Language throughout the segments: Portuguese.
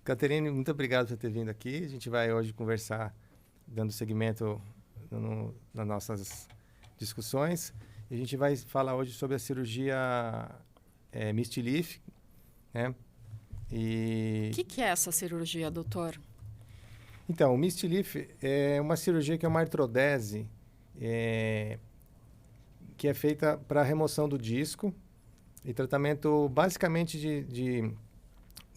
Caterine, muito obrigado por ter vindo aqui. A gente vai hoje conversar, dando seguimento nas nossas discussões. A gente vai falar hoje sobre a cirurgia Misty Leaf, né? O que é essa cirurgia, doutor? Então, o Misty Leaf é uma cirurgia que é uma artrodese que é feita para remoção do disco e tratamento basicamente de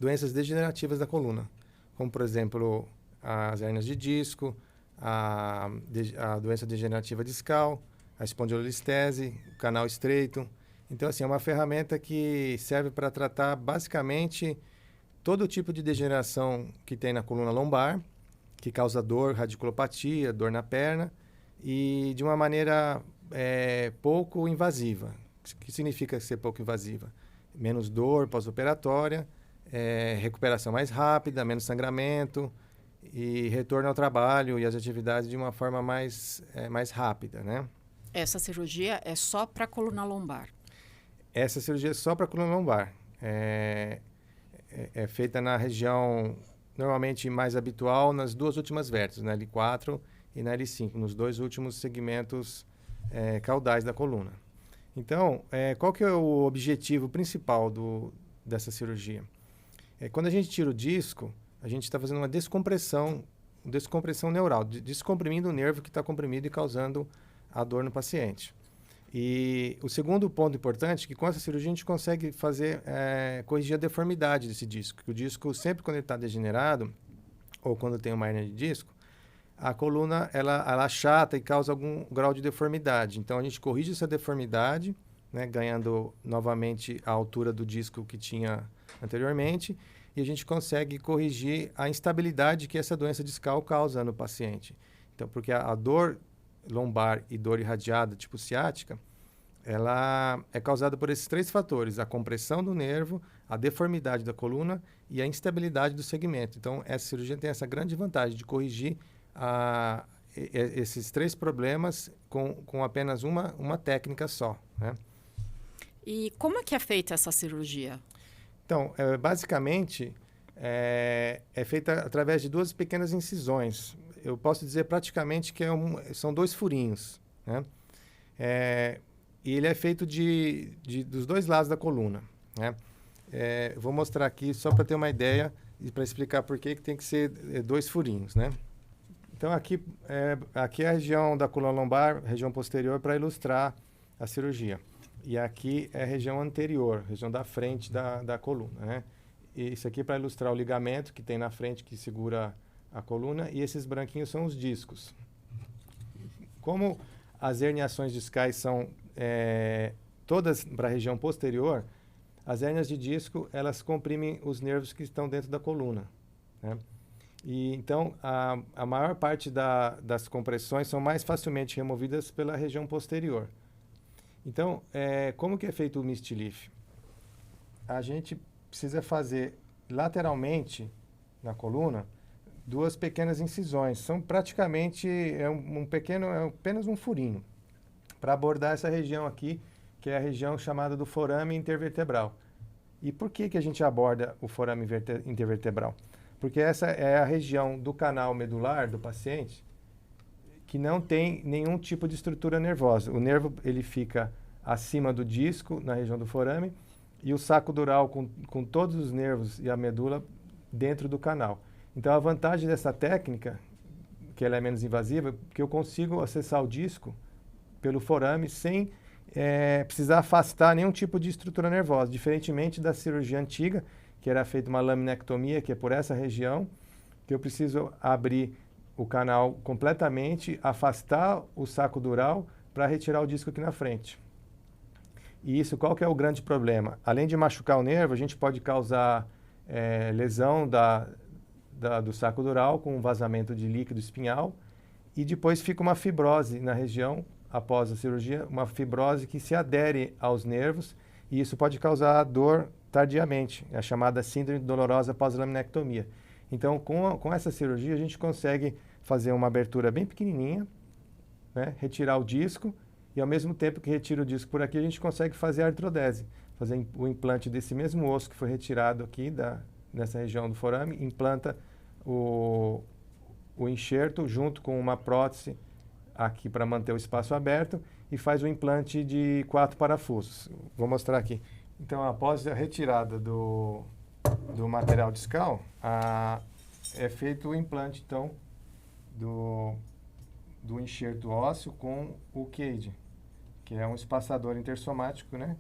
doenças degenerativas da coluna, como, por exemplo, as hérnias de disco, a doença degenerativa discal, a espondilolistese, o canal estreito. Então, assim, é uma ferramenta que serve para tratar basicamente todo tipo de degeneração que tem na coluna lombar, que causa dor, radiculopatia, dor na perna, e de uma maneira pouco invasiva. O que significa ser pouco invasiva? Menos dor pós-operatória, recuperação mais rápida, menos sangramento e retorno ao trabalho e às atividades de uma forma mais rápida, né? Essa cirurgia é só para coluna lombar? Essa cirurgia é só para coluna lombar. É feita na região normalmente mais habitual nas duas últimas vértebras, na L4 e na L5, nos dois últimos segmentos caudais da coluna. Então, qual que é o objetivo principal dessa cirurgia? Quando a gente tira o disco, a gente está fazendo uma descompressão neural, descomprimindo o nervo que está comprimido e causando a dor no paciente. E o segundo ponto importante é que com essa cirurgia a gente consegue corrigir a deformidade desse disco. Que o disco, sempre quando ele está degenerado, ou quando tem uma hérnia de disco, a coluna ela achata e causa algum grau de deformidade. Então a gente corrige essa deformidade, né, ganhando novamente a altura do disco que tinha anteriormente, e a gente consegue corrigir a instabilidade que essa doença discal causa no paciente. Então, porque a dor lombar e dor irradiada, tipo ciática, ela é causada por esses três fatores: a compressão do nervo, a deformidade da coluna e a instabilidade do segmento. Então, essa cirurgia tem essa grande vantagem de corrigir esses três problemas com apenas uma técnica só, né? E como é que é feita essa cirurgia? Então, basicamente, é feita através de duas pequenas incisões. Eu posso dizer praticamente que são dois furinhos, né? E ele é feito dos dois lados da coluna, né? Eu vou mostrar aqui só para ter uma ideia e para explicar por que tem que ser dois furinhos, né? Então, aqui é a região da coluna lombar, região posterior, para ilustrar a cirurgia. E aqui é a região anterior, região da frente da coluna, né? E isso aqui é para ilustrar o ligamento que tem na frente, que segura a coluna, e esses branquinhos são os discos. Como as herniações discais são todas para a região posterior, as hérnias de disco, elas comprimem os nervos que estão dentro da coluna, né? E então, a maior parte das compressões são mais facilmente removidas pela região posterior. Então, como que é feito o Misty Leaf? A gente precisa fazer lateralmente na coluna duas pequenas incisões. São praticamente apenas um furinho para abordar essa região aqui, que é a região chamada do forame intervertebral. E por que a gente aborda o forame intervertebral? Porque essa é a região do canal medular do paciente que não tem nenhum tipo de estrutura nervosa. O nervo ele fica acima do disco, na região do forame, e o saco dural com todos os nervos e a medula dentro do canal. Então, a vantagem dessa técnica, que ela é menos invasiva, é que eu consigo acessar o disco pelo forame sem precisar afastar nenhum tipo de estrutura nervosa, diferentemente da cirurgia antiga, que era feita uma laminectomia, que é por essa região, que eu preciso abrir o canal completamente, afastar o saco dural para retirar o disco aqui na frente. E isso, qual que é o grande problema? Além de machucar o nervo, a gente pode causar lesão do saco dural com vazamento de líquido espinhal, e depois fica uma fibrose na região, após a cirurgia, uma fibrose que se adere aos nervos, e isso pode causar dor tardiamente, a chamada síndrome dolorosa pós-laminectomia. Então, com essa cirurgia, a gente consegue fazer uma abertura bem pequenininha, né, retirar o disco, e ao mesmo tempo que retira o disco por aqui, a gente consegue fazer a artrodese, fazer o implante desse mesmo osso que foi retirado aqui nessa região do forame, implanta o enxerto junto com uma prótese aqui para manter o espaço aberto e faz o implante de 4 parafusos. Vou mostrar aqui. Então, após a retirada do material discal, é feito o implante, então, do enxerto ósseo com o cage, que é um espaçador intersomático, né,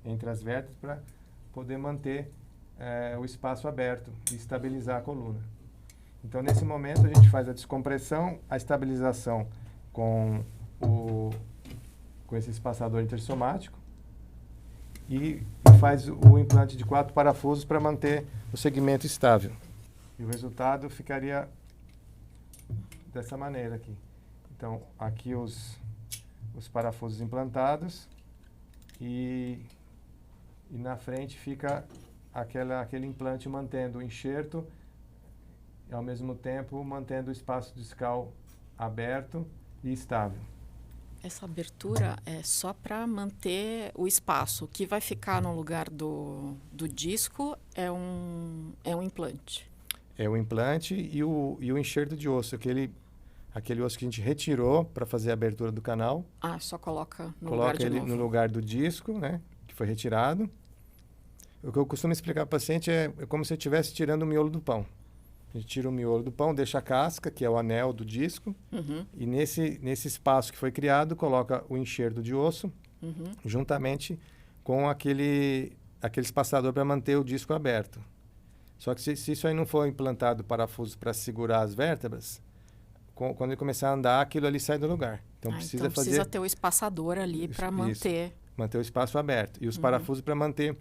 entre as vértebras para poder manter o espaço aberto e estabilizar a coluna. Então, nesse momento, a gente faz a descompressão, a estabilização com esse espaçador intersomático e faz o implante de 4 parafusos para manter o segmento estável. E o resultado ficaria dessa maneira aqui. Então, aqui os parafusos implantados e na frente fica aquele implante mantendo o enxerto e, ao mesmo tempo, mantendo o espaço discal aberto e estável. Essa abertura é só para manter o espaço. O que vai ficar no lugar do disco é um implante. É o implante e o enxerto de osso, aquele osso que a gente retirou para fazer a abertura do canal. Só coloca no lugar de novo. Coloca ele no lugar do disco, né, que foi retirado. O que eu costumo explicar para o paciente é como se eu estivesse tirando o miolo do pão. A gente tira o miolo do pão, deixa a casca, que é o anel do disco, e nesse espaço que foi criado, coloca o enxerto de osso, juntamente com aquele espaçador para manter o disco aberto. Só que se isso aí não for implantado parafuso para segurar as vértebras, quando ele começar a andar, aquilo ali sai do lugar. Então precisa ter o espaçador ali para manter o espaço aberto. E os parafusos para manter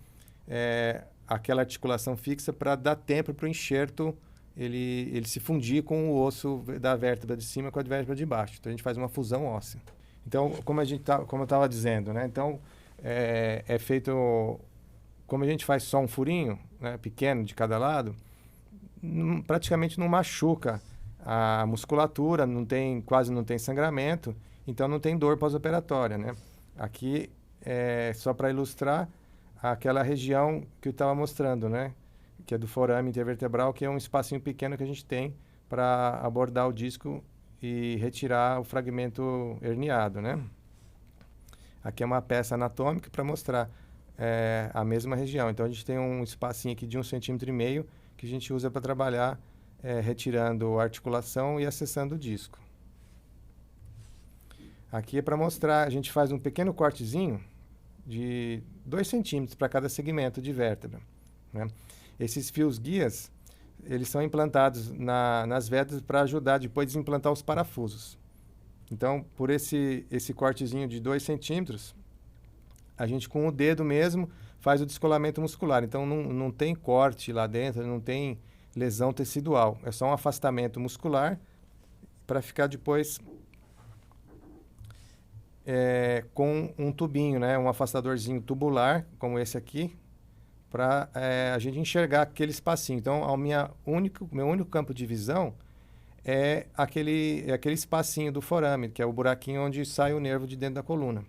aquela articulação fixa para dar tempo para o enxerto ele se fundir com o osso da vértebra de cima com a vértebra de baixo. Então, a gente faz uma fusão óssea. Então, como eu estava dizendo, né? Então, é feito... Como a gente faz só um furinho, né, pequeno de cada lado, praticamente não machuca a musculatura, quase não tem sangramento, então não tem dor pós-operatória, né? Aqui, só para ilustrar, aquela região que eu estava mostrando, né? Que é do forame intervertebral, que é um espacinho pequeno que a gente tem para abordar o disco e retirar o fragmento herniado, né? Aqui é uma peça anatômica para mostrar a mesma região. Então, a gente tem um espacinho aqui de 1,5 cm que a gente usa para trabalhar retirando a articulação e acessando o disco. Aqui é para mostrar, a gente faz um pequeno cortezinho de 2 centímetros para cada segmento de vértebra, né? Esses fios guias, eles são implantados nas vértebras para ajudar depois a desimplantar os parafusos. Então, por esse cortezinho de 2 centímetros, a gente com o dedo mesmo faz o descolamento muscular. Então, não tem corte lá dentro, não tem lesão tecidual. É só um afastamento muscular para ficar depois com um tubinho, né? Um afastadorzinho tubular, como esse aqui, para a gente enxergar aquele espacinho. Então, meu único campo de visão é aquele espacinho do forame, que é o buraquinho onde sai o nervo de dentro da coluna,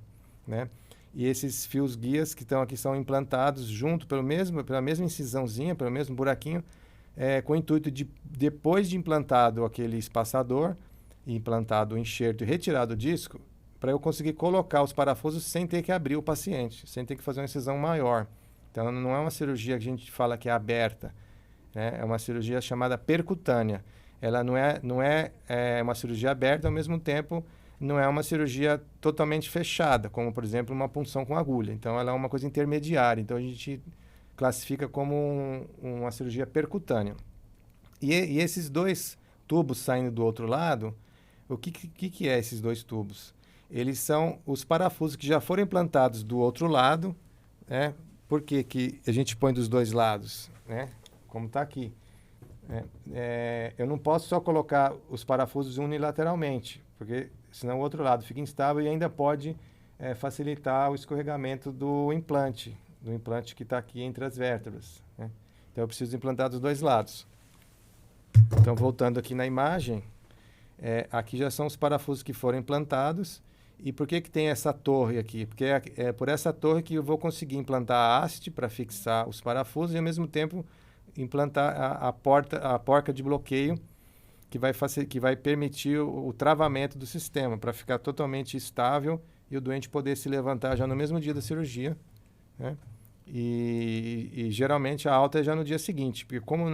né? E esses fios guias que estão aqui são implantados junto pela mesma incisãozinha, pelo mesmo buraquinho, com o intuito de, depois de implantado aquele espaçador, implantado o enxerto e retirado o disco, para eu conseguir colocar os parafusos sem ter que abrir o paciente, sem ter que fazer uma incisão maior. Então, não é uma cirurgia que a gente fala que é aberta, né? É uma cirurgia chamada percutânea. Ela não é uma cirurgia aberta, ao mesmo tempo, não é uma cirurgia totalmente fechada, como, por exemplo, uma punção com agulha. Então, ela é uma coisa intermediária. Então, a gente classifica como uma cirurgia percutânea. E esses 2 tubos saindo do outro lado, o que é esses 2 tubos? Eles são os parafusos que já foram implantados do outro lado, né? Por que a gente põe dos 2 lados, né? Como está aqui. Eu não posso só colocar os parafusos unilateralmente, porque senão o outro lado fica instável e ainda pode facilitar o escorregamento do implante que está aqui entre as vértebras, né? Então, eu preciso implantar dos 2 lados. Então, voltando aqui na imagem, aqui já são os parafusos que foram implantados. E por que tem essa torre aqui? Porque é por essa torre que eu vou conseguir implantar a haste para fixar os parafusos e, ao mesmo tempo, implantar a porca de bloqueio que vai permitir o travamento do sistema para ficar totalmente estável e o doente poder se levantar já no mesmo dia da cirurgia, né? E geralmente a alta é já no dia seguinte, porque como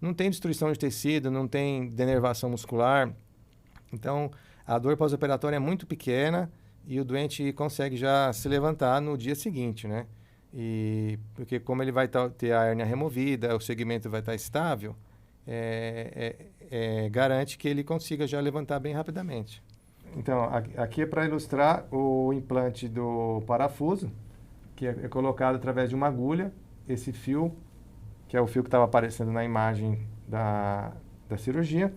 não tem destruição de tecido, não tem denervação muscular, então a dor pós-operatória é muito pequena e o doente consegue já se levantar no dia seguinte, né? E porque como ele vai ter a hérnia removida, o segmento vai estar estável, garante que ele consiga já levantar bem rapidamente. Então, aqui é para ilustrar o implante do parafuso, que é colocado através de uma agulha, esse fio, que é o fio que estava aparecendo na imagem da cirurgia,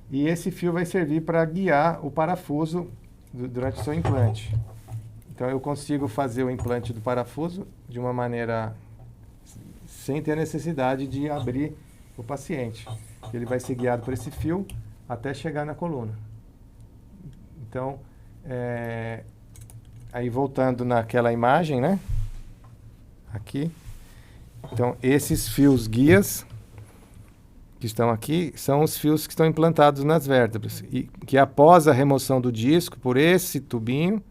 e esse fio vai servir para guiar o parafuso durante o seu implante. Então, eu consigo fazer o implante do parafuso de uma maneira sem ter a necessidade de abrir o paciente. Ele vai ser guiado por esse fio até chegar na coluna. Então, aí voltando naquela imagem, né? Aqui. Então, esses fios guias que estão aqui são os fios que estão implantados nas vértebras. E que após a remoção do disco, por esse tubinho,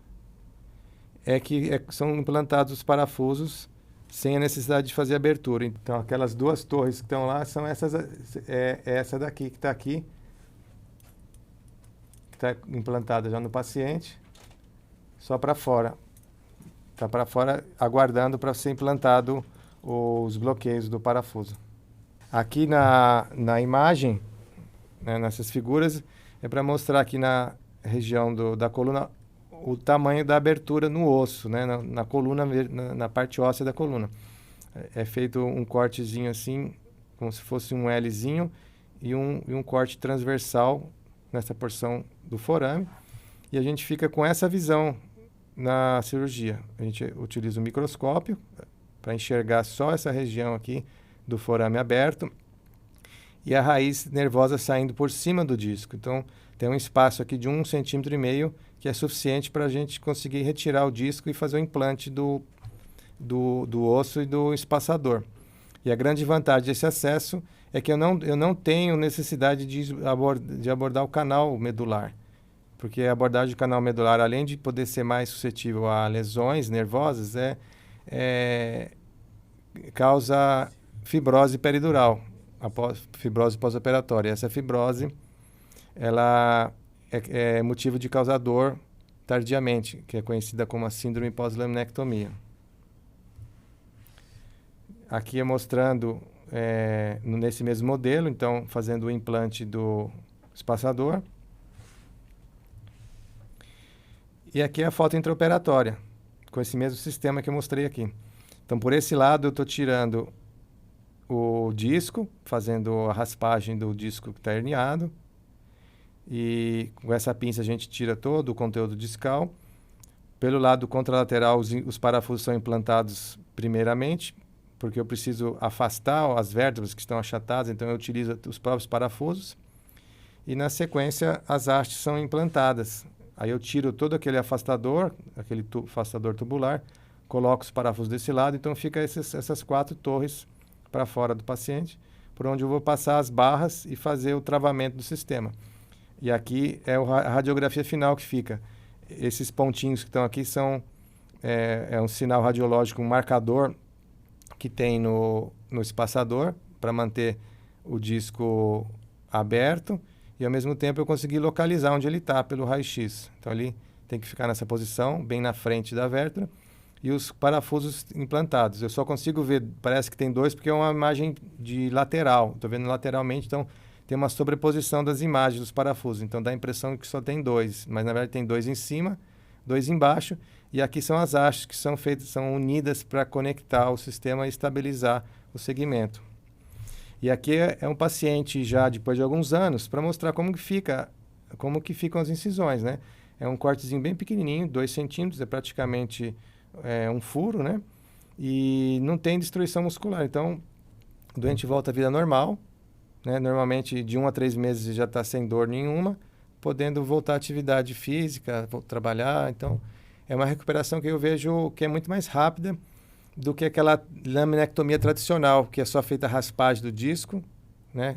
são implantados os parafusos sem a necessidade de fazer abertura. Então, aquelas duas torres que estão lá são essa daqui que está aqui, que está implantada já no paciente, só para fora. Está para fora, aguardando para ser implantado os bloqueios do parafuso. Aqui na imagem, né, nessas figuras, é para mostrar aqui na região da coluna o tamanho da abertura no osso, né, na coluna, na parte óssea da coluna. É feito um cortezinho assim, como se fosse um Lzinho, e um corte transversal nessa porção do forame. E a gente fica com essa visão na cirurgia. A gente utiliza o microscópio para enxergar só essa região aqui do forame aberto e a raiz nervosa saindo por cima do disco. Então, tem um espaço aqui de 1,5 cm que é suficiente para a gente conseguir retirar o disco e fazer o implante do osso e do espaçador. E a grande vantagem desse acesso é que eu não tenho necessidade de abordar o canal medular. Porque a abordagem do canal medular, além de poder ser mais suscetível a lesões nervosas, causa fibrose peridural, fibrose pós-operatória. Essa fibrose ela é motivo de causar dor tardiamente, que é conhecida como a síndrome pós-laminectomia. Aqui é mostrando nesse mesmo modelo, então fazendo o implante do espaçador. E aqui é a foto intraoperatória, com esse mesmo sistema que eu mostrei aqui. Então, por esse lado, eu estou tirando o disco, fazendo a raspagem do disco que está herniado. E com essa pinça a gente tira todo o conteúdo discal. Pelo lado contralateral, os parafusos são implantados primeiramente, porque eu preciso afastar as vértebras que estão achatadas, então eu utilizo os próprios parafusos. E na sequência, as hastes são implantadas. Aí eu tiro todo aquele afastador, afastador tubular, coloco os parafusos desse lado, então fica essas 4 torres para fora do paciente, por onde eu vou passar as barras e fazer o travamento do sistema. E aqui é a radiografia final que fica. Esses pontinhos que estão aqui são um sinal radiológico, um marcador que tem no espaçador para manter o disco aberto e ao mesmo tempo eu consegui localizar onde ele está pelo raio-x. Então ele tem que ficar nessa posição, bem na frente da vértebra, e os parafusos implantados. Eu só consigo ver, parece que tem 2 porque é uma imagem de lateral. Estou vendo lateralmente, então tem uma sobreposição das imagens dos parafusos. Então dá a impressão que só tem 2, mas na verdade tem 2 em cima, 2 embaixo, e aqui são as hastes que são unidas para conectar o sistema e estabilizar o segmento. E aqui é um paciente já depois de alguns anos para mostrar como que ficam as incisões, né? É um cortezinho bem pequenininho, 2 centímetros, é praticamente um furo, né? E não tem destruição muscular. Então, o doente volta à vida normal, né? Normalmente de 1 a 3 meses já está sem dor nenhuma, podendo voltar à atividade física, trabalhar. Então, é uma recuperação que eu vejo que é muito mais rápida do que aquela laminectomia tradicional, que é só feita a raspagem do disco, né?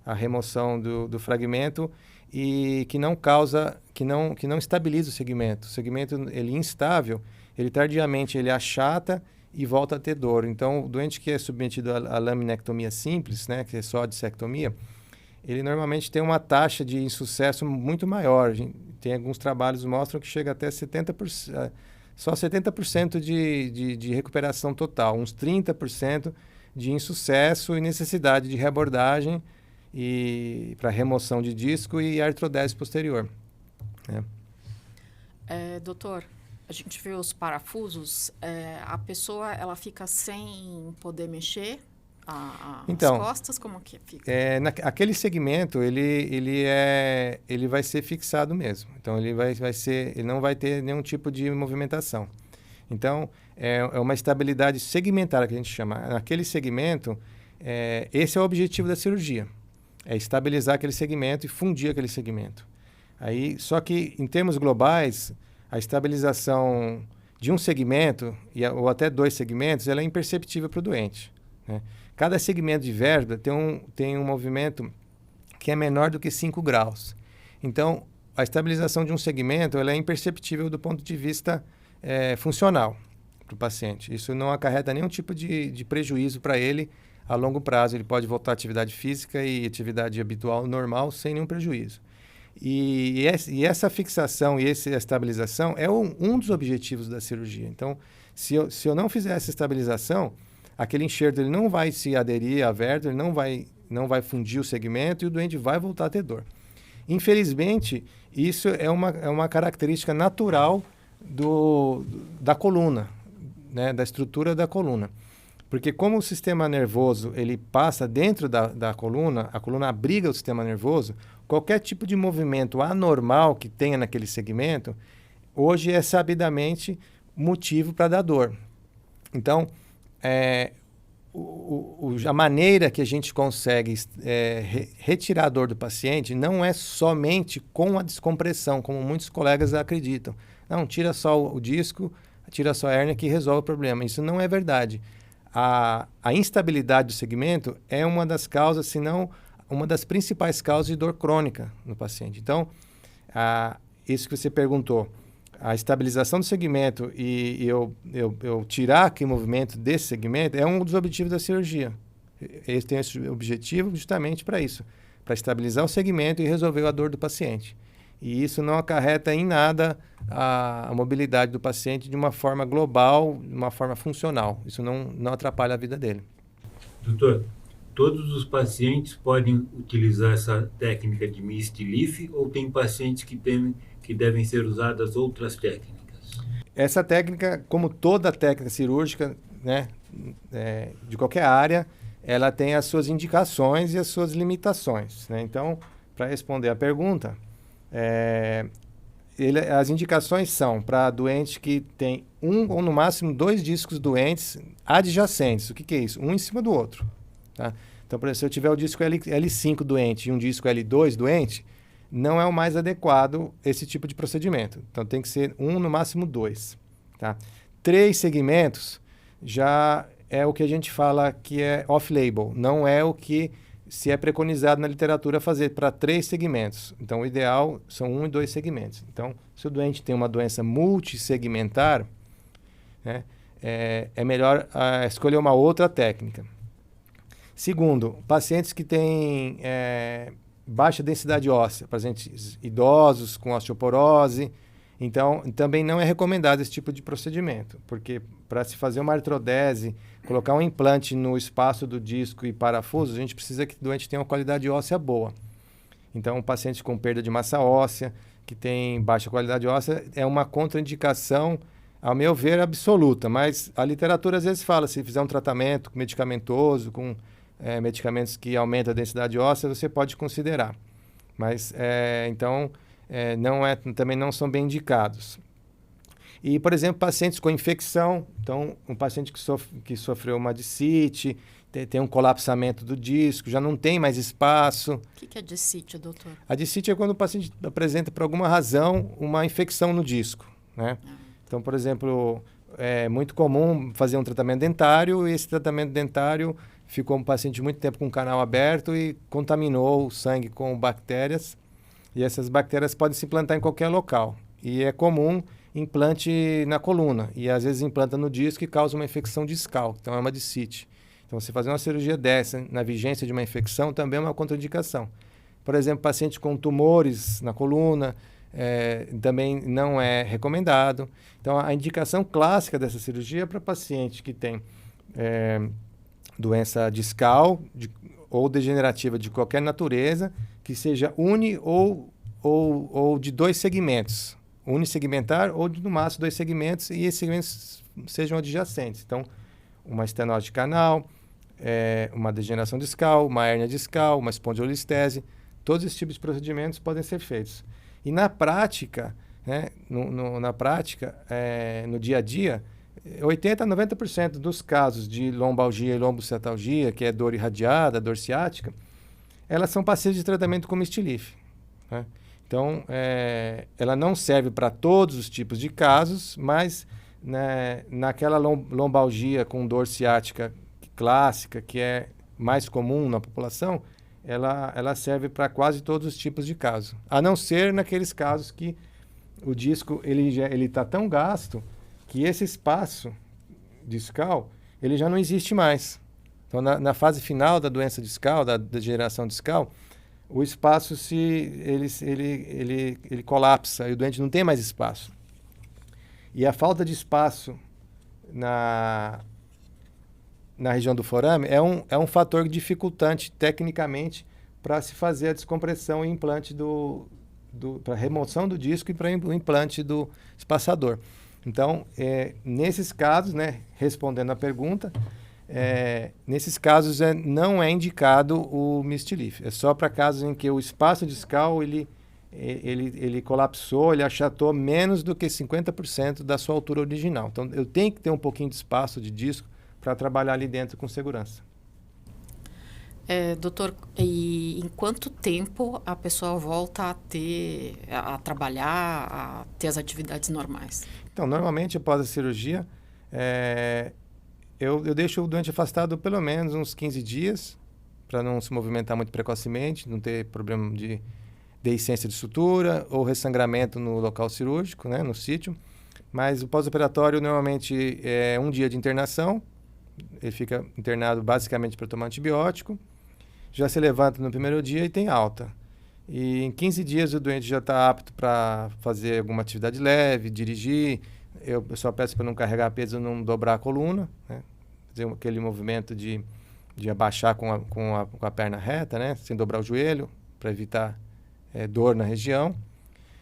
A remoção do fragmento e que não causa, que não estabiliza o segmento. O segmento ele instável, ele tardiamente ele achata e volta a ter dor. Então, o doente que é submetido à laminectomia simples, né, que é só a dissectomia, ele normalmente tem uma taxa de insucesso muito maior. Tem alguns trabalhos que mostram que chega até 70%, só 70% de recuperação total, uns 30% de insucesso e necessidade de reabordagem e para remoção de disco e artrodese posterior. Né? Doutor, a gente vê os parafusos, a pessoa ela fica sem poder mexer então, as costas, como que fica? Aquele segmento, ele vai ser fixado mesmo. Então, ele não vai ter nenhum tipo de movimentação. Então, é uma estabilidade segmentar que a gente chama. Naquele segmento, esse é o objetivo da cirurgia. É estabilizar aquele segmento e fundir aquele segmento. Só que, em termos globais, a estabilização de um segmento, ou até 2 segmentos, ela é imperceptível para o doente. Né? Cada segmento de vértebra tem um movimento que é menor do que 5 graus. Então, a estabilização de um segmento ela é imperceptível do ponto de vista funcional para o paciente. Isso não acarreta nenhum tipo de prejuízo para ele a longo prazo. Ele pode voltar à atividade física e atividade habitual normal sem nenhum prejuízo. E essa fixação e essa estabilização é um dos objetivos da cirurgia. Então, se eu não fizer essa estabilização, aquele enxerto ele não vai se aderir à vértebra, ele não vai fundir o segmento e o doente vai voltar a ter dor. Infelizmente, isso é uma característica natural da coluna, né, da estrutura da coluna. Porque como o sistema nervoso ele passa dentro da coluna, a coluna abriga o sistema nervoso, qualquer tipo de movimento anormal que tenha naquele segmento, hoje é sabidamente motivo para dar dor. Então, a maneira que a gente consegue retirar a dor do paciente não é somente com a descompressão, como muitos colegas acreditam. Não, tira só o disco, tira só a hérnia que resolve o problema. Isso não é verdade. A instabilidade do segmento é uma das causas, se não uma das principais causas de dor crônica no paciente. Então, isso que você perguntou, a estabilização do segmento e eu tirar aquele movimento desse segmento é um dos objetivos da cirurgia. Eles têm esse objetivo justamente para isso, para estabilizar o segmento e resolver a dor do paciente. E isso não acarreta em nada a mobilidade do paciente de uma forma global, de uma forma funcional. Isso não atrapalha a vida dele. Doutor, todos os pacientes podem utilizar essa técnica de mist lift ou tem pacientes que devem ser usadas outras técnicas? Essa técnica, como toda técnica cirúrgica, né, de qualquer área, ela tem as suas indicações e as suas limitações. Né? Então, para responder a pergunta, as indicações são para doente que tem ou no máximo 2 discos doentes adjacentes. O que é isso? Um em cima do outro. Tá? Então, por exemplo, se eu tiver o disco L5 doente e um disco L2 doente, não é o mais adequado esse tipo de procedimento. Então, tem que ser no máximo 2. Tá? 3 segmentos já é o que a gente fala que é off-label. Não é o que se é preconizado na literatura fazer para 3 segmentos. Então, o ideal são 1 e 2 segmentos. Então, se o doente tem uma doença multissegmentar, né, é melhor escolher uma outra técnica. Segundo, pacientes que têm baixa densidade óssea, pacientes idosos com osteoporose, então também não é recomendado esse tipo de procedimento, porque para se fazer uma artrodese, colocar um implante no espaço do disco e parafuso, a gente precisa que o doente tenha uma qualidade óssea boa. Então, um paciente com perda de massa óssea, que tem baixa qualidade óssea, é uma contraindicação, ao meu ver, absoluta, mas a literatura às vezes fala, se fizer um tratamento medicamentoso, com medicamentos que aumentam a densidade óssea, você pode considerar. Mas, então, também não são bem indicados. E, por exemplo, pacientes com infecção, então, um paciente que sofreu uma discite, tem um colapsamento do disco, já não tem mais espaço. O que é discite, doutor? A discite é quando o paciente apresenta, por alguma razão, uma infecção no disco, né? Então, por exemplo, é muito comum fazer um tratamento dentário e esse tratamento dentário ficou um paciente muito tempo com o canal aberto e contaminou o sangue com bactérias. E essas bactérias podem se implantar em qualquer local. E é comum implante na coluna. E às vezes implanta no disco e causa uma infecção discal. Então é uma discite. Então você fazer uma cirurgia dessa na vigência de uma infecção também é uma contraindicação. Por exemplo, paciente com tumores na coluna também não é recomendado. Então a indicação clássica dessa cirurgia é para paciente que tem doença discal ou degenerativa de qualquer natureza, que seja ou de 2 segmentos, unissegmentar ou no máximo 2 segmentos, e esses segmentos sejam adjacentes. Então, uma estenose de canal, uma degeneração discal, uma hérnia discal, uma espondilolistese, todos esses tipos de procedimentos podem ser feitos. E na prática, né, no dia a dia, 80% a 90% dos casos de lombalgia e lombocetalgia, que é dor irradiada, dor ciática, elas são passíveis de tratamento com Mistilif, né? Então, ela não serve para todos os tipos de casos, mas né, naquela lombalgia com dor ciática clássica, que é mais comum na população, ela serve para quase todos os tipos de casos. A não ser naqueles casos que o disco ele está tão gasto que esse espaço discal ele já não existe mais. Então, na fase final da doença discal, da degeneração discal, o espaço ele colapsa e o doente não tem mais espaço. E a falta de espaço na região do forame é um fator dificultante tecnicamente para se fazer a descompressão e implante para remoção do disco e para o implante do espaçador. Então, nesses casos, né, respondendo à pergunta, nesses casos não é indicado o Mistilif. É só para casos em que o espaço discal ele colapsou, ele achatou menos do que 50% da sua altura original. Então, eu tenho que ter um pouquinho de espaço de disco para trabalhar ali dentro com segurança. Doutor, e em quanto tempo a pessoa volta a trabalhar, a ter as atividades normais? Então, normalmente, após a cirurgia, eu deixo o doente afastado pelo menos uns 15 dias, para não se movimentar muito precocemente, não ter problema de deiscência de sutura ou ressangramento no local cirúrgico, né, no sítio. Mas o pós-operatório, normalmente, é um dia de internação. Ele fica internado basicamente para tomar antibiótico. Já se levanta no primeiro dia e tem alta. E em 15 dias o doente já está apto para fazer alguma atividade leve, dirigir. Eu só peço para não carregar peso, não dobrar a coluna, né? Fazer aquele movimento de abaixar com a perna reta, né? Sem dobrar o joelho, para evitar dor na região.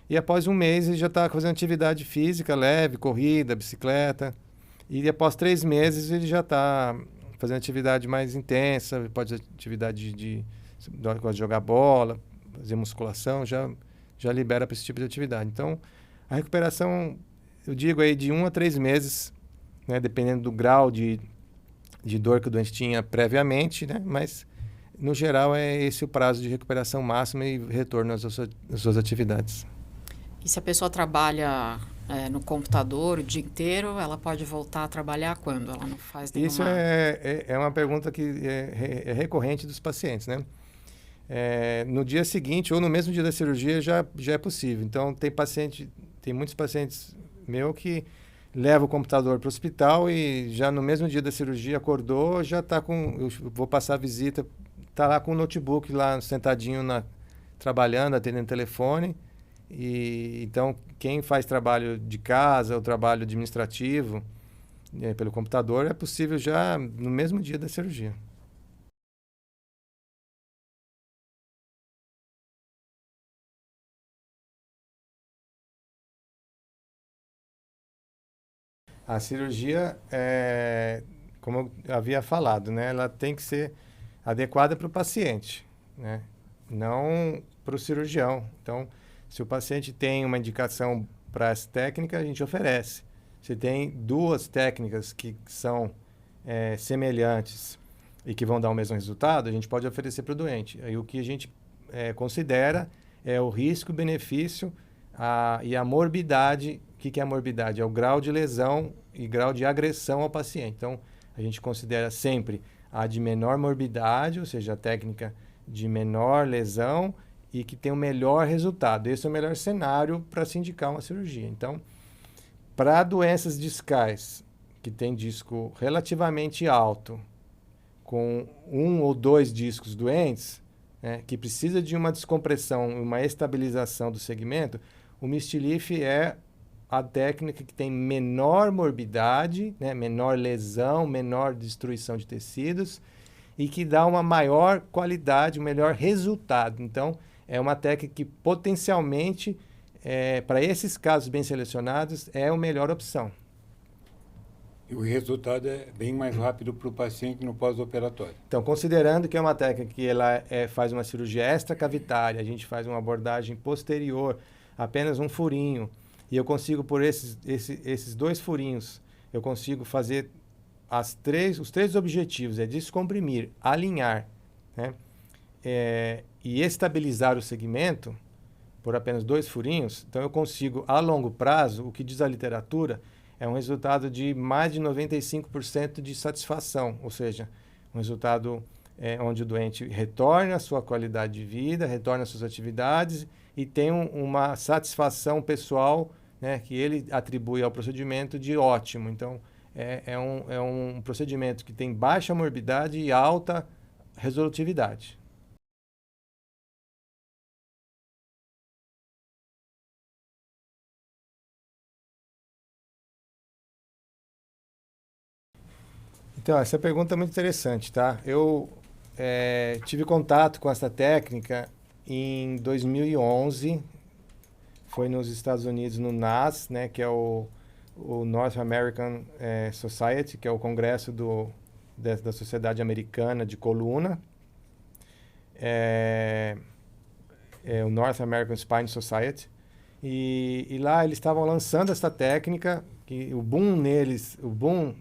E após um mês ele já está fazendo atividade física leve, corrida, bicicleta. E após 3 meses ele já está fazendo atividade mais intensa, pode fazer atividade de jogar bola, fazer musculação, já libera para esse tipo de atividade. Então, a recuperação, eu digo aí de 1 a 3 meses, né, dependendo do grau de dor que o doente tinha previamente, né, mas, no geral, é esse o prazo de recuperação máxima e retorno às suas atividades. E se a pessoa trabalha no computador o dia inteiro, ela pode voltar a trabalhar quando? Ela não faz nenhuma... Isso é uma pergunta que é recorrente dos pacientes, né? No dia seguinte ou no mesmo dia da cirurgia já é possível. Então, tem muitos pacientes meus que levam o computador para o hospital e já no mesmo dia da cirurgia acordou, já está eu vou passar a visita, está lá com o notebook lá sentadinho trabalhando, atendendo telefone. E então quem faz trabalho de casa ou trabalho administrativo pelo computador é possível já no mesmo dia da cirurgia. A cirurgia, como eu havia falado, né, ela tem que ser adequada para o paciente, né, não para o cirurgião. Então, se o paciente tem uma indicação para essa técnica, a gente oferece. Se tem 2 técnicas que são semelhantes e que vão dar o mesmo resultado, a gente pode oferecer para o doente. Aí o que a gente considera é o risco-benefício e a morbidade que é a morbidade? É o grau de lesão e grau de agressão ao paciente. Então, a gente considera sempre a de menor morbidade, ou seja, a técnica de menor lesão e que tem o melhor resultado. Esse é o melhor cenário para se indicar uma cirurgia. Então, para doenças discais que tem disco relativamente alto, com 1 ou 2 discos doentes, né, que precisa de uma descompressão, uma estabilização do segmento, o Mistelif é a técnica que tem menor morbidade, né, menor lesão, menor destruição de tecidos e que dá uma maior qualidade, um melhor resultado. Então, é uma técnica que potencialmente, para esses casos bem selecionados, é a melhor opção. E o resultado é bem mais rápido para o paciente no pós-operatório. Então, considerando que é uma técnica que ela faz uma cirurgia extracavitária, a gente faz uma abordagem posterior, apenas um furinho, e eu consigo, por esses 2 furinhos, eu consigo fazer os 3 objetivos, é descomprimir, alinhar, né? E estabilizar o segmento, por apenas 2 furinhos. Então, eu consigo, a longo prazo, o que diz a literatura, é um resultado de mais de 95% de satisfação, ou seja, um resultado onde o doente retorna à sua qualidade de vida, retorna às suas atividades e tem uma satisfação pessoal, né, que ele atribui ao procedimento de ótimo. Então, é um procedimento que tem baixa morbidade e alta resolutividade. Então, essa pergunta é muito interessante, tá? Eu tive contato com essa técnica em 2011, foi nos Estados Unidos, no NASS, né, que é o North American Society, que é o congresso da Sociedade Americana de Coluna, o North American Spine Society, e lá eles estavam lançando essa técnica, que o boom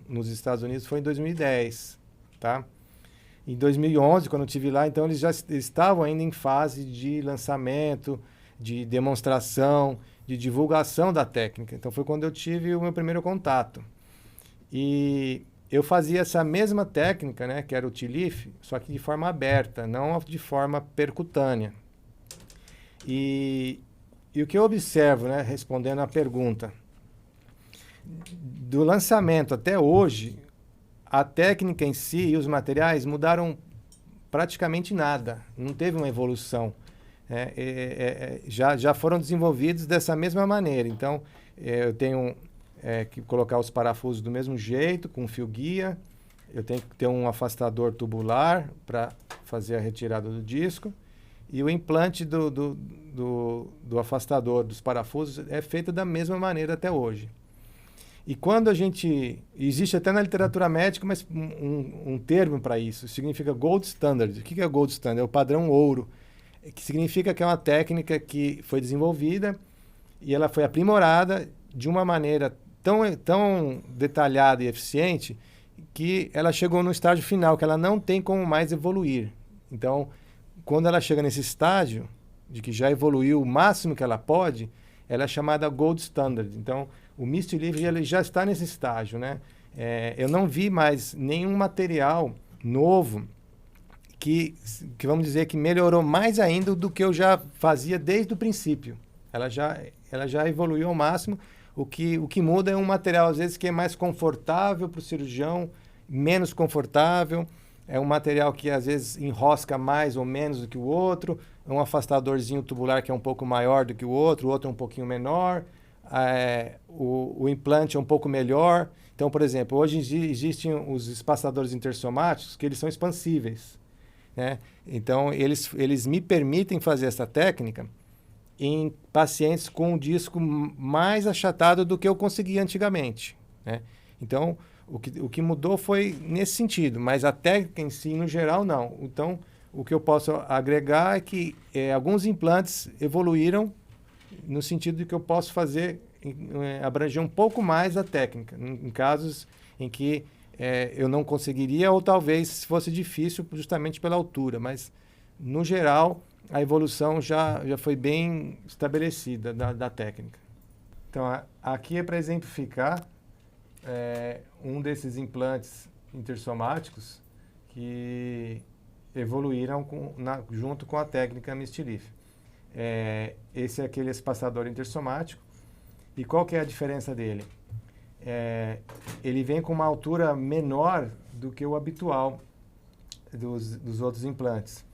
nos Estados Unidos foi em 2010, tá? Em 2011, quando eu estive lá, então eles já estavam ainda em fase de lançamento, de demonstração, de divulgação da técnica. Então foi quando eu tive o meu primeiro contato. E eu fazia essa mesma técnica, né, que era o TLIF, só que de forma aberta, não de forma percutânea. E o que eu observo, né, respondendo à pergunta, do lançamento até hoje, a técnica em si e os materiais mudaram praticamente nada, não teve uma evolução. Já foram desenvolvidos dessa mesma maneira. Então, eu tenho que colocar os parafusos do mesmo jeito, com fio guia, eu tenho que ter um afastador tubular para fazer a retirada do disco, e o implante do afastador dos parafusos é feito da mesma maneira até hoje. E quando existe até na literatura médica, mas um termo para isso, significa Gold Standard. O que é Gold Standard? É o padrão ouro, que significa que é uma técnica que foi desenvolvida e ela foi aprimorada de uma maneira tão detalhada e eficiente que ela chegou no estágio final, que ela não tem como mais evoluir. Então, quando ela chega nesse estágio, de que já evoluiu o máximo que ela pode, ela é chamada Gold Standard. Então, o Mistelif ele já está nesse estágio, né? Eu não vi mais nenhum material novo que vamos dizer que melhorou mais ainda do que eu já fazia desde o princípio. Ela já evoluiu ao máximo. O que muda é um material, às vezes, que é mais confortável para o cirurgião, menos confortável. É um material que, às vezes, enrosca mais ou menos do que o outro. É um afastadorzinho tubular que é um pouco maior do que o outro é um pouquinho menor. O implante é um pouco melhor. Então, por exemplo, hoje existem os espaçadores intersomáticos que eles são expansíveis, né? Então, eles me permitem fazer essa técnica em pacientes com um disco mais achatado do que eu conseguia antigamente, né? Então, o que mudou foi nesse sentido, mas a técnica em si, no geral, não. Então, o que eu posso agregar é que alguns implantes evoluíram no sentido de que eu posso abranger um pouco mais a técnica, em casos em que eu não conseguiria ou talvez fosse difícil justamente pela altura, mas, no geral, a evolução já foi bem estabelecida da técnica. Então, aqui é para exemplificar um desses implantes intersomáticos que evoluíram junto com a técnica Mistelif. Esse é aquele espaçador intersomático. E qual que é a diferença dele? Ele vem com uma altura menor do que o habitual dos outros implantes.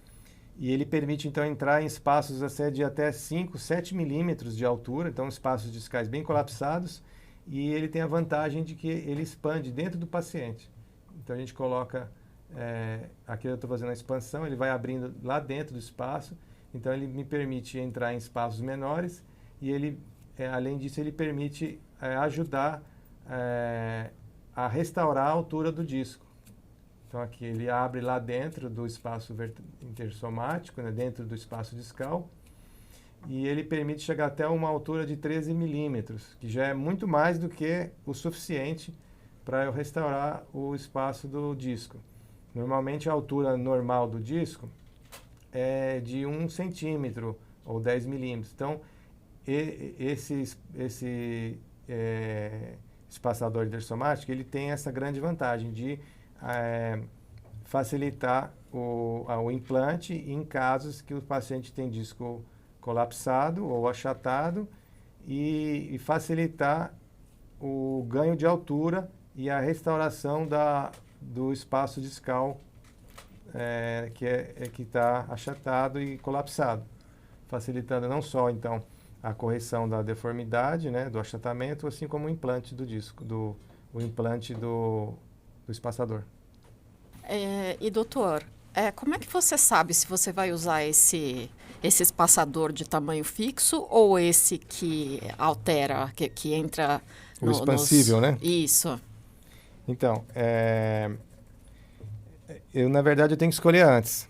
E ele permite, então, entrar em espaços de até 5, 7 milímetros de altura, então espaços discais bem colapsados, e ele tem a vantagem de que ele expande dentro do paciente. Então, a gente coloca, aqui eu estou fazendo a expansão, ele vai abrindo lá dentro do espaço, então ele me permite entrar em espaços menores, e ele, além disso, ele permite ajudar a restaurar a altura do disco. Então, aqui ele abre lá dentro do espaço intersomático, né, dentro do espaço discal, e ele permite chegar até uma altura de 13 milímetros, que já é muito mais do que o suficiente para eu restaurar o espaço do disco. Normalmente, a altura normal do disco é de 1 centímetro ou 10 milímetros. Então, esse espaçador intersomático, ele tem essa grande vantagem de facilitar o implante em casos que o paciente tem disco colapsado ou achatado e facilitar o ganho de altura e a restauração do espaço discal que está achatado e colapsado, facilitando não só, então, a correção da deformidade, né, do achatamento, assim como o implante do disco, o implante do espaçador. E doutor, como é que você sabe se você vai usar esse espaçador de tamanho fixo ou esse que altera, que entra o expansível, né? Isso. Então, na verdade, eu tenho que escolher antes.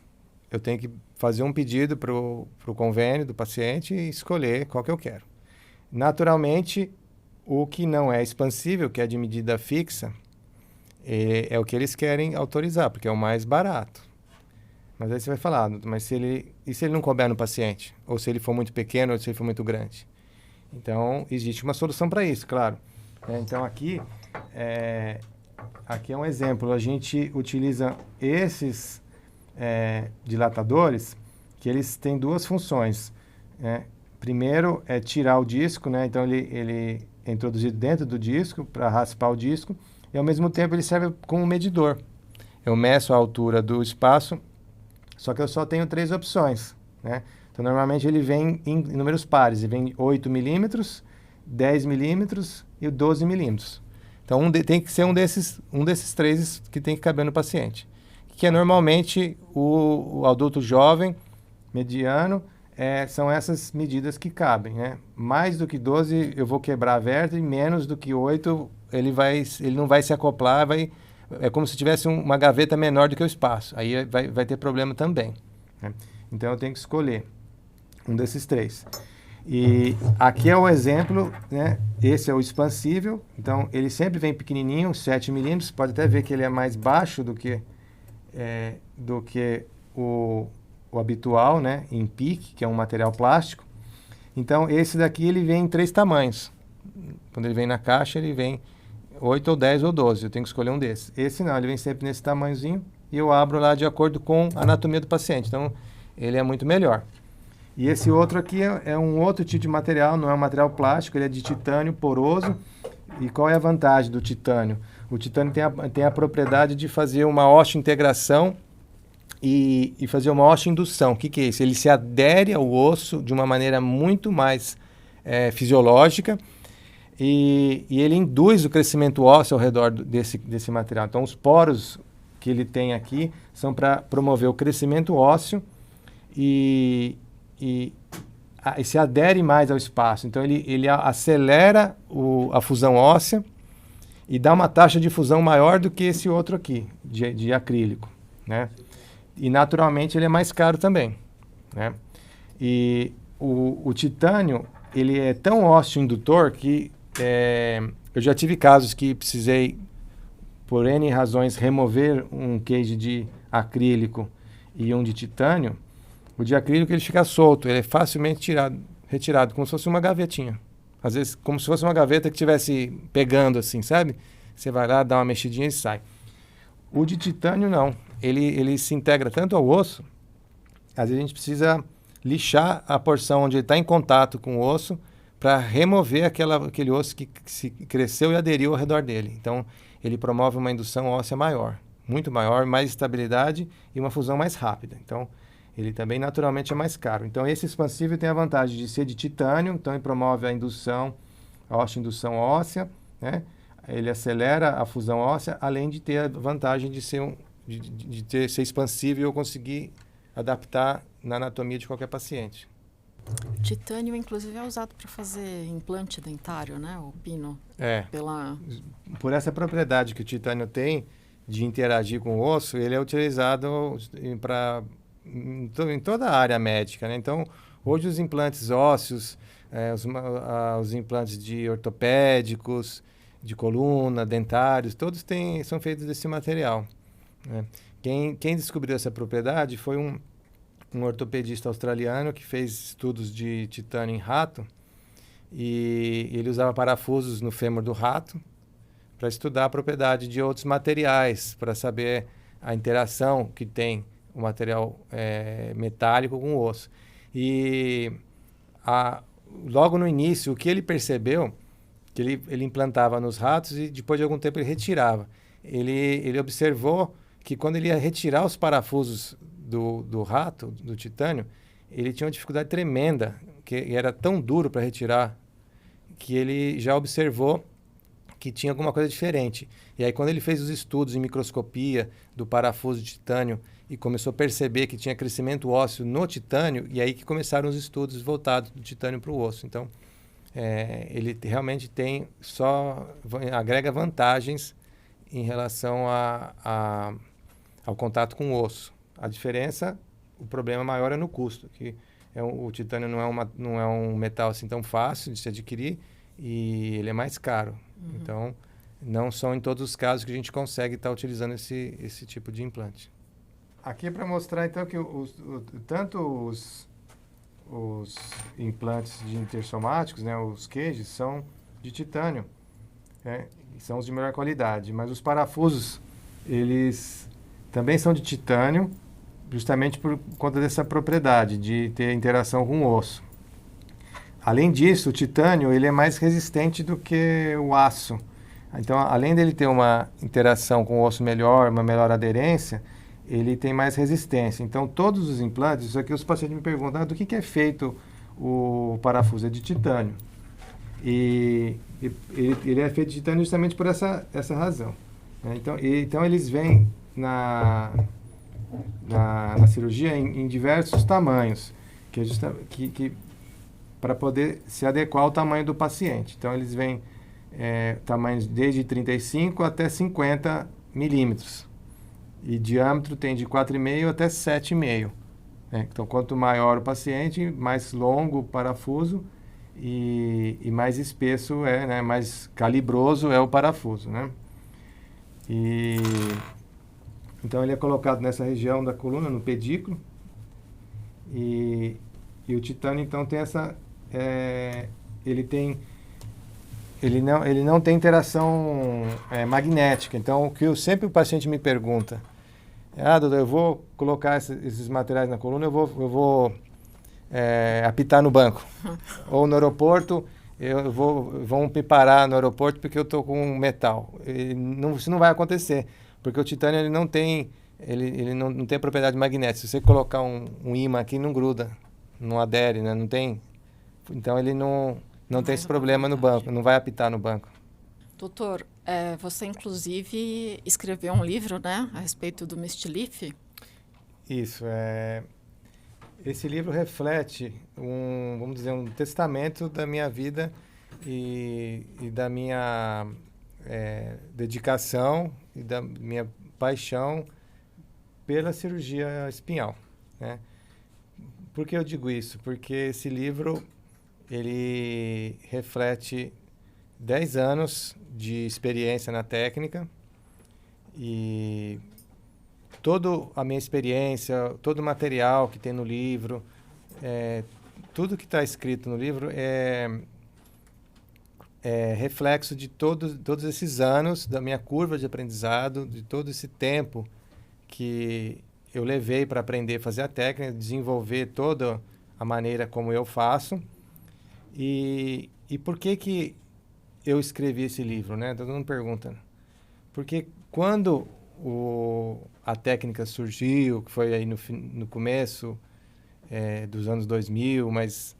Eu tenho que fazer um pedido para o convênio do paciente e escolher qual que eu quero. Naturalmente, o que não é expansível, que é de medida fixa, é o que eles querem autorizar, porque é o mais barato. Mas aí você vai falar, mas e se ele não couber no paciente? Ou se ele for muito pequeno, ou se ele for muito grande? Então, existe uma solução para isso, claro. Então, aqui é um exemplo. A gente utiliza esses dilatadores, que eles têm duas funções. Primeiro, é tirar o disco, né? Então, ele é introduzido dentro do disco para raspar o disco, e ao mesmo tempo ele serve como medidor. Eu meço a altura do espaço, só que eu só tenho 3 opções, né? Então, normalmente ele vem em números pares, ele vem 8 milímetros, 10 milímetros e 12 milímetros. Então, tem que ser um desses 3 que tem que caber no paciente, que é normalmente o adulto jovem, mediano, são essas medidas que cabem, né? Mais do que 12 eu vou quebrar a vértebra, e menos do que 8 ele não vai se acoplar, é como se tivesse uma gaveta menor do que o espaço. Aí vai ter problema também, né? Então eu tenho que escolher um desses 3. E aqui é o exemplo, né? Esse é o expansível, então ele sempre vem pequenininho, 7 milímetros, pode até ver que ele é mais baixo do que o habitual, né? Em PIC, que é um material plástico. Então esse daqui ele vem em 3 tamanhos. Quando ele vem na caixa, ele vem 8 ou 10 ou 12, eu tenho que escolher um desses. Esse não, ele vem sempre nesse tamanhozinho e eu abro lá de acordo com a anatomia do paciente, então ele é muito melhor. E esse outro aqui é um outro tipo de material, não é um material plástico, ele é de titânio poroso. E qual é a vantagem do titânio? O titânio tem a propriedade de fazer uma osteointegração e fazer uma osteoindução. O que é isso? Ele se adere ao osso de uma maneira muito mais fisiológica, e ele induz o crescimento ósseo ao redor desse material. Então, os poros que ele tem aqui são para promover o crescimento ósseo e se adere mais ao espaço. Então, ele acelera a fusão óssea e dá uma taxa de fusão maior do que esse outro aqui, de acrílico, né? E, naturalmente, ele é mais caro também, né? E o titânio, ele é tão osteoindutor que eu já tive casos que precisei, por N razões, remover um cage de acrílico e um de titânio. O de acrílico ele fica solto, ele é facilmente retirado, como se fosse uma gavetinha. Às vezes, como se fosse uma gaveta que estivesse pegando assim, sabe? Você vai lá, dá uma mexidinha e sai. O de titânio, não. Ele se integra tanto ao osso, às vezes a gente precisa lixar a porção onde ele está em contato com o osso para remover aquele osso que se cresceu e aderiu ao redor dele. Então, ele promove uma indução óssea maior, muito maior, mais estabilidade e uma fusão mais rápida. Então, ele também naturalmente é mais caro. Então, esse expansível tem a vantagem de ser de titânio, então ele promove a indução, a osteoindução óssea, né? Ele acelera a fusão óssea, além de ter a vantagem de ser, ser expansível e eu conseguir adaptar na anatomia de qualquer paciente. Titânio, inclusive, é usado para fazer implante dentário, né? O pino. É. Por essa propriedade que o titânio tem de interagir com o osso, ele é utilizado em toda a área médica, né? Então, hoje os implantes ósseos, os implantes de ortopédicos, de coluna, dentários, todos são feitos desse material, né? Quem descobriu essa propriedade foi um ortopedista australiano que fez estudos de titânio em rato e ele usava parafusos no fêmur do rato para estudar a propriedade de outros materiais, para saber a interação que tem o material metálico com o osso. E logo no início, o que ele percebeu, que ele implantava nos ratos e depois de algum tempo ele retirava. Ele observou que quando ele ia retirar os parafusos do rato, do titânio, ele tinha uma dificuldade tremenda, que era tão duro para retirar, que ele já observou que tinha alguma coisa diferente. E aí, quando ele fez os estudos em microscopia do parafuso de titânio e começou a perceber que tinha crescimento ósseo no titânio, e aí que começaram os estudos voltados do titânio para o osso. Então, ele realmente agrega vantagens em relação ao contato com o osso. A diferença, o problema maior é no custo, que o titânio não é um metal assim tão fácil de se adquirir e ele é mais caro. Uhum. Então, não são em todos os casos que a gente consegue estar utilizando esse tipo de implante. Aqui é para mostrar então que tanto os implantes de intersomáticos, né, os cages, são de titânio, né, são os de melhor qualidade, mas os parafusos, eles também são de titânio, justamente por conta dessa propriedade de ter interação com o osso. Além disso, o titânio ele é mais resistente do que o aço. Então, além dele ter uma interação com o osso melhor, uma melhor aderência, ele tem mais resistência. Então, todos os implantes, isso aqui os pacientes me perguntam, do que é feito o parafuso? É de titânio. E ele é feito de titânio justamente por essa razão, né? Então, eles vêm na cirurgia em diversos tamanhos, que para poder se adequar ao tamanho do paciente. Então, eles vêm tamanhos desde 35 até 50 milímetros. E diâmetro tem de 4,5 até 7,5. Né? Então, quanto maior o paciente, mais longo o parafuso e mais espesso né? Mais calibroso é o parafuso, né? Então, ele é colocado nessa região da coluna, no pedículo. E o titânio, então, tem essa... Ele não tem interação magnética. Então, sempre o paciente me pergunta, doutor, eu vou colocar esses materiais na coluna, eu vou apitar no banco. Ou no aeroporto, vão me parar no aeroporto porque eu estou com metal. Isso não vai acontecer, porque o titânio ele não tem propriedade magnética. Se você colocar um ímã aqui, não gruda, não adere, né? Não tem. Então, ele não tem esse problema no banco, não vai apitar no banco. Doutor, você inclusive escreveu um livro, né, a respeito do Mistelif? Isso, esse livro reflete vamos dizer, um testamento da minha vida e da minha dedicação e da minha paixão pela cirurgia espinhal, né? Por que eu digo isso? Porque esse livro ele reflete 10 anos de experiência na técnica e toda a minha experiência, todo o material que tem no livro, tudo que está escrito no livro reflexo de todos esses anos, da minha curva de aprendizado, de todo esse tempo que eu levei para aprender a fazer a técnica, desenvolver toda a maneira como eu faço. E por que eu escrevi esse livro, né? Todo mundo pergunta. Porque quando a técnica surgiu, que foi aí no começo dos anos 2000, mas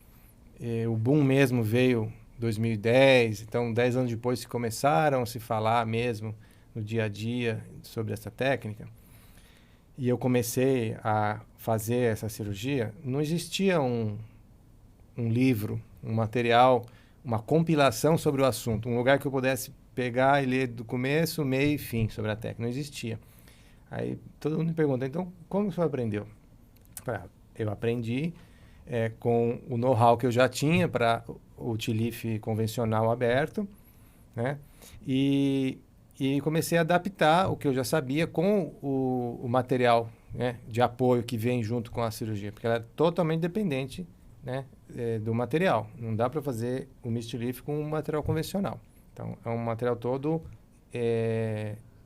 o boom mesmo veio em 2010, então 10 anos depois se começaram a se falar mesmo no dia a dia sobre essa técnica, e eu comecei a fazer essa cirurgia, não existia um livro, um material, uma compilação sobre o assunto, um lugar que eu pudesse pegar e ler do começo, meio e fim sobre a técnica. Não existia. Aí todo mundo me pergunta, então, como você aprendeu? Eu aprendi com o know-how que eu já tinha para o TLIF convencional aberto, né? E comecei a adaptar o que eu já sabia com o material, né, de apoio que vem junto com a cirurgia, porque ela é totalmente dependente, né, do material. Não dá para fazer o MIST-LIF com um material convencional. Então, é um material todo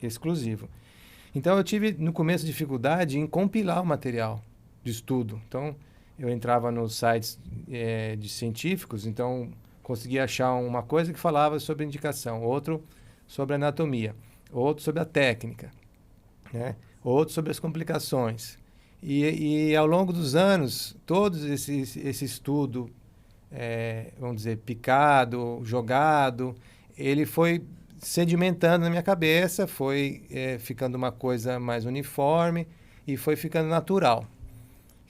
exclusivo. Então, eu tive, no começo, dificuldade em compilar o material de estudo. Então, eu entrava nos sites de científicos, então, conseguia achar uma coisa que falava sobre indicação, outro sobre anatomia, outro sobre a técnica, né? Outro sobre as complicações. E ao longo dos anos, todo esse estudo, vamos dizer, picado, jogado, ele foi sedimentando na minha cabeça, foi ficando uma coisa mais uniforme e foi ficando natural.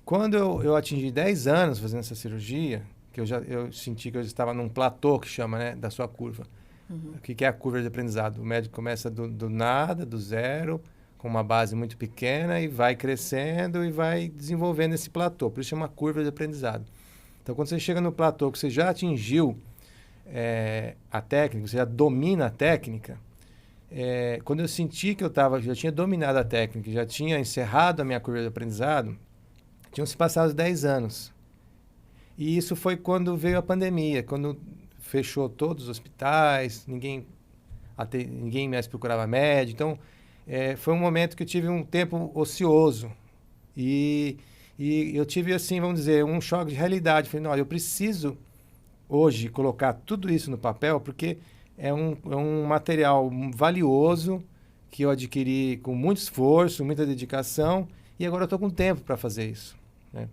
Quando eu atingi 10 anos fazendo essa cirurgia, que eu senti que eu estava num platô, que chama, né, da sua curva. Uhum. O que é a curva de aprendizado? O médico começa do nada, do zero, com uma base muito pequena e vai crescendo e vai desenvolvendo esse platô. Por isso chama curva de aprendizado. Então, quando você chega no platô, que você já atingiu a técnica, você já domina a técnica, quando eu senti que já tinha dominado a técnica, já tinha encerrado a minha curva de aprendizado, tinham se passado 10 anos. E isso foi quando veio a pandemia, quando fechou todos os hospitais, ninguém mais procurava médico. Então, foi um momento que eu tive um tempo ocioso. E eu tive, assim, vamos dizer, um choque de realidade. Falei, não, eu preciso hoje colocar tudo isso no papel, porque é um material valioso que eu adquiri com muito esforço, muita dedicação, e agora eu estou com tempo para fazer isso, né?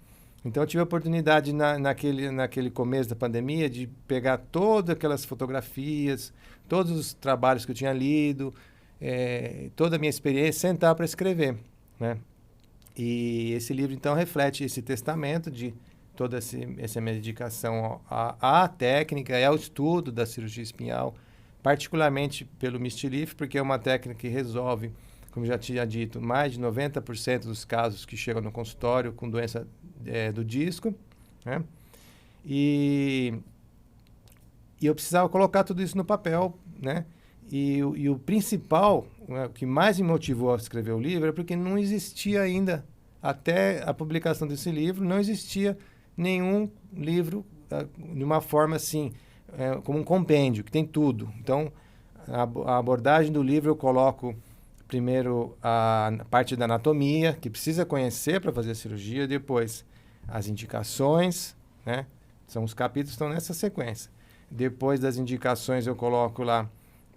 Então, eu tive a oportunidade naquele começo da pandemia de pegar todas aquelas fotografias, todos os trabalhos que eu tinha lido, toda a minha experiência, sentar para escrever, né? E esse livro, então, reflete esse testamento de toda essa minha dedicação à técnica e ao estudo da cirurgia espinhal, particularmente pelo MIST-LIF, porque é uma técnica que resolve, como já tinha dito, mais de 90% dos casos que chegam no consultório com doença do disco, né? E eu precisava colocar tudo isso no papel, né? E o principal, o que mais me motivou a escrever o livro, é porque não existia ainda, até a publicação desse livro, não existia nenhum livro de uma forma assim, como um compêndio, que tem tudo. Então, a abordagem do livro eu coloco primeiro a parte da anatomia, que precisa conhecer para fazer a cirurgia, depois as indicações, né? Os capítulos estão nessa sequência. Depois das indicações eu coloco lá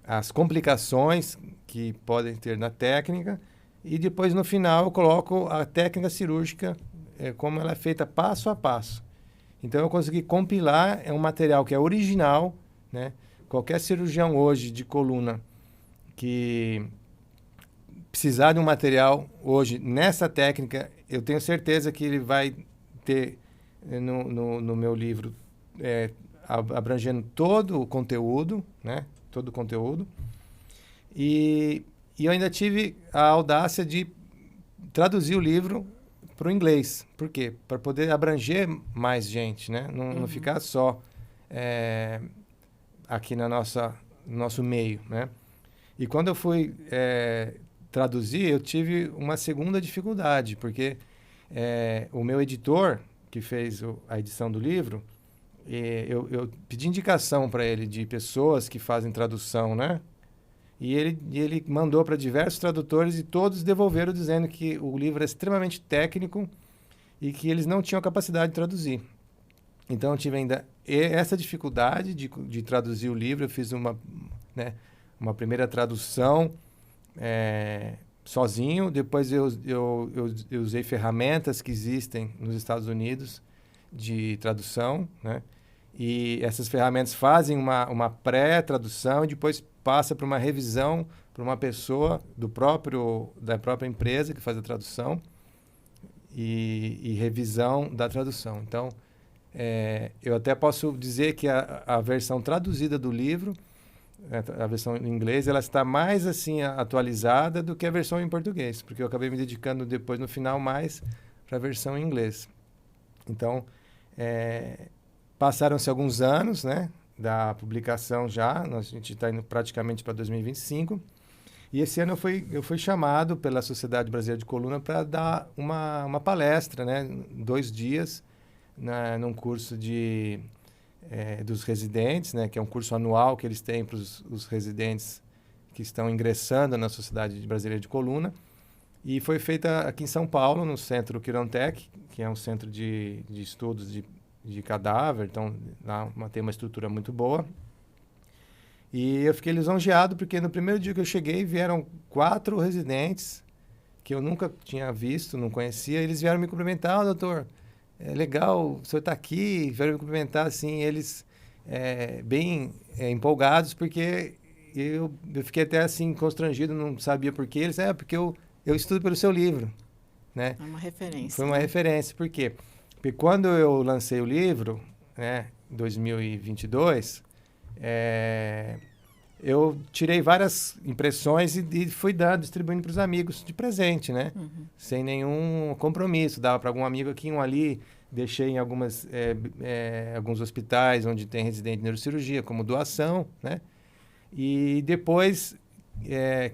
as complicações que podem ter na técnica e depois no final eu coloco a técnica cirúrgica, como ela é feita passo a passo. Então eu consegui compilar, um material que é original, né? Qualquer cirurgião hoje de coluna que precisar de um material hoje nessa técnica, eu tenho certeza que ele vai ter no meu livro abrangendo todo o conteúdo, né? Todo o conteúdo. E eu ainda tive a audácia de traduzir o livro para o inglês. Por quê? Para poder abranger mais gente, né? Não ficar só aqui no nosso meio, né? E quando eu fui traduzir, eu tive uma segunda dificuldade, porque o meu editor, que fez a edição do livro, eu pedi indicação para ele de pessoas que fazem tradução, né? E ele mandou para diversos tradutores e todos devolveram dizendo que o livro é extremamente técnico e que eles não tinham capacidade de traduzir. Então, eu tive ainda essa dificuldade de traduzir o livro. Eu fiz uma primeira tradução sozinho. Depois, eu usei ferramentas que existem nos Estados Unidos de tradução, né? E essas ferramentas fazem uma pré-tradução e depois passa para uma revisão para uma pessoa da própria empresa que faz a tradução e revisão da tradução. Então, eu até posso dizer que a versão traduzida do livro, a versão em inglês, ela está mais assim atualizada do que a versão em português, porque eu acabei me dedicando depois, no final, mais para a versão em inglês. Então, passaram-se alguns anos, né, da publicação já, a gente está indo praticamente para 2025, e esse ano eu fui chamado pela Sociedade Brasileira de Coluna para dar uma palestra, né, 2 dias, num curso dos residentes, né, que é um curso anual que eles têm para os residentes que estão ingressando na Sociedade Brasileira de Coluna. E foi feita aqui em São Paulo, no Centro Quirontec, que é um centro de estudos de cadáver, então lá tem uma estrutura muito boa. E eu fiquei lisonjeado porque no primeiro dia que eu cheguei vieram 4 residentes que eu nunca tinha visto, não conhecia. Eles vieram me cumprimentar: doutor, é legal, o senhor está aqui. Vieram me cumprimentar, assim, eles bem empolgados, porque eu fiquei até assim constrangido, não sabia por quê. Eles, porque eu estudo pelo seu livro, né? É uma referência. Foi uma referência, por quê? Porque quando eu lancei o livro, né, em 2022, eu tirei várias impressões e fui distribuindo para os amigos de presente, né? Uhum. Sem nenhum compromisso. Dava para algum amigo aqui, um ali. Deixei em alguns hospitais onde tem residente de neurocirurgia, como doação, né? E depois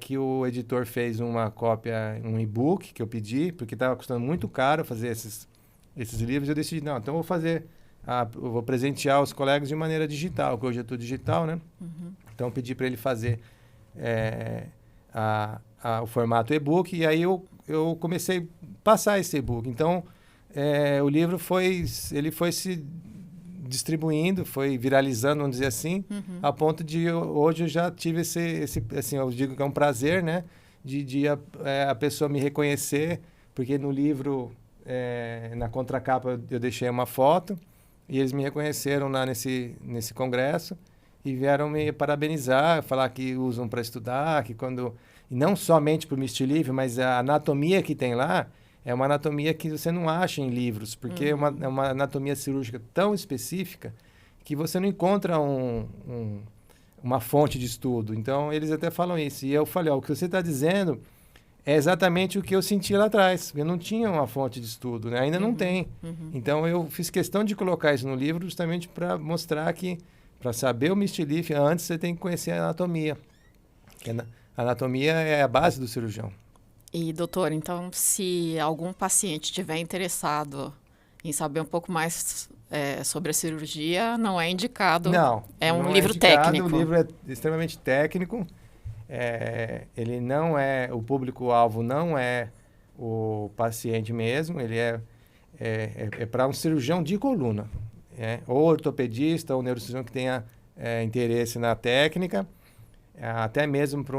que o editor fez uma cópia, um e-book que eu pedi, porque estava custando muito caro fazer esses livros, eu decidi, não, então eu vou presentear os colegas de maneira digital, que hoje é tudo digital, né? Uhum. Então, eu pedi para ele fazer o formato e-book, e aí eu comecei a passar esse e-book. Então, o livro foi se distribuindo, foi viralizando, vamos dizer assim, a ponto de hoje eu já tive assim, eu digo que é um prazer, né? De a pessoa me reconhecer, porque no livro, na contracapa, eu deixei uma foto, e eles me reconheceram lá nesse congresso e vieram me parabenizar, falar que usam para estudar, e não somente para o Mistilivre, mas a anatomia que tem lá é uma anatomia que você não acha em livros, porque é uma anatomia cirúrgica tão específica que você não encontra uma fonte de estudo. Então, eles até falam isso. E eu falei, o que você está dizendo é exatamente o que eu senti lá atrás. Eu não tinha uma fonte de estudo, né? Ainda não tem. Então, eu fiz questão de colocar isso no livro justamente para mostrar que, para saber o Mistiliffe, antes você tem que conhecer a anatomia. A anatomia é a base do cirurgião. E, doutor, então, se algum paciente estiver interessado em saber um pouco mais sobre a cirurgia, não é indicado? Não. É um livro técnico? O livro é extremamente técnico. Ele não é... O público-alvo não é o paciente mesmo. Ele é para um cirurgião de coluna. Ou ortopedista, ou neurocirurgião que tenha interesse na técnica. Até mesmo para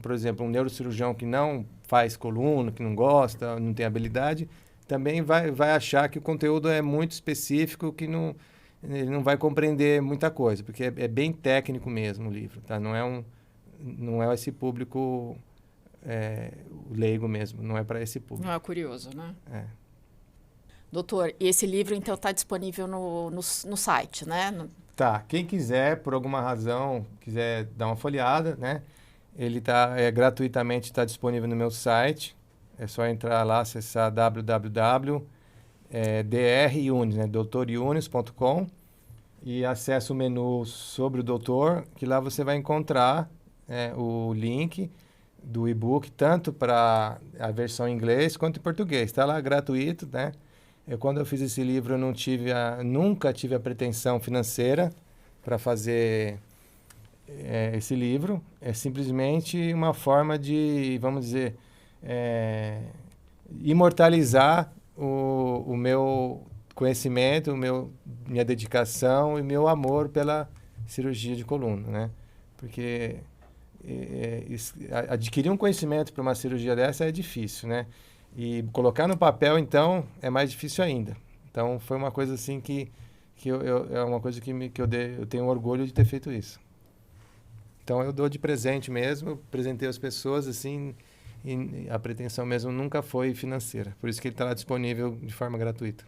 por exemplo, um neurocirurgião que não faz coluna, que não gosta, não tem habilidade, também vai achar que o conteúdo é muito específico, que ele não vai compreender muita coisa, porque é bem técnico mesmo o livro, tá? Não é esse público leigo mesmo, não é para esse público. Não é curioso, né? Doutor, e esse livro, então, está disponível no site, né? Tá. Quem quiser, por alguma razão, quiser dar uma folheada, né? Ele gratuitamente está disponível no meu site. É só entrar lá, acessar www.drunis, né? doutoryunis.com, e acessa o menu sobre o doutor, que lá você vai encontrar o link do e-book, tanto para a versão em inglês quanto em português. Está lá gratuito, né? quando eu fiz esse livro, eu nunca tive a pretensão financeira para fazer esse livro. É simplesmente uma forma de, vamos dizer, imortalizar o meu conhecimento, minha dedicação e meu amor pela cirurgia de coluna, né? Porque adquirir um conhecimento para uma cirurgia dessa é difícil, né? E colocar no papel, então, é mais difícil ainda. Então, foi uma coisa assim que é uma coisa que eu tenho orgulho de ter feito isso. Então, eu dou de presente mesmo, eu presentei as pessoas, assim, e a pretensão mesmo nunca foi financeira. Por isso que ele está lá disponível de forma gratuita.